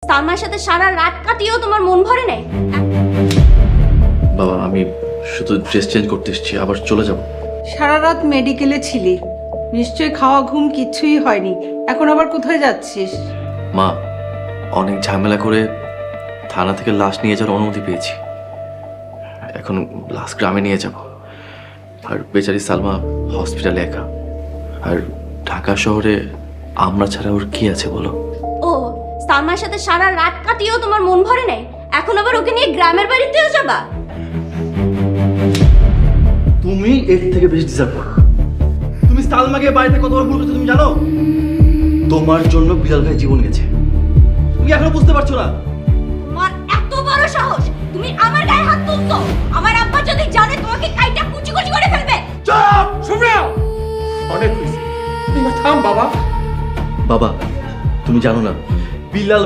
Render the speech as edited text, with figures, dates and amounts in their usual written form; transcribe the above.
সালমার সাথে সারা রাত কাটিয়েও তোমার মন ভরে নাই? বাবা আমি শুধু ড্রেস চেঞ্জ করতে এসেছি, আবার চলে যাব। সারা রাত মেডিকেলে ছিলি, নিশ্চয়ই খাওয়া ঘুম কিছুই হয়নি। এখন আবার কোথায় যাচ্ছিস? মা, অনেক ঝামেলা করে থানা থেকে লাশ নিয়ে যাওয়ার অনুমতি পেয়েছি। এখন লাশ গ্রামে নিয়ে যাব। আর বেচারি সালমা হসপিটালে একা। আর ঢাকা শহরে আমরা ছাড়া ওর কি আছে বলো? ও, সালমার সাথে সারা রাত কাটিয়েও তোমার মন ভরে নাই? এখন আবার ওকে নিয়ে গ্রামের বাড়িতেও যাবা? তুমি এর থেকে বেশি ডিজার্ভ করো। তুমি সালমাকে বাড়িতে কতবার ভুল করছো তুমি জানো? তোমার জন্য বিলাল ভাই জীবন গেছে। তুমি এখনো বুঝতে পারছো না? তোমার এত বড় সাহস, তুমি আমার গায়ে হাত তুলছো? আমার আব্বা যদি জানে তোমাকে কাইটা কুচি কুচি করে ফেলবে। চুপ! শুভ্রা! অনেক হয়েছে। তুই থাম বাবা। বাবা তুমি জানো না, বিলাল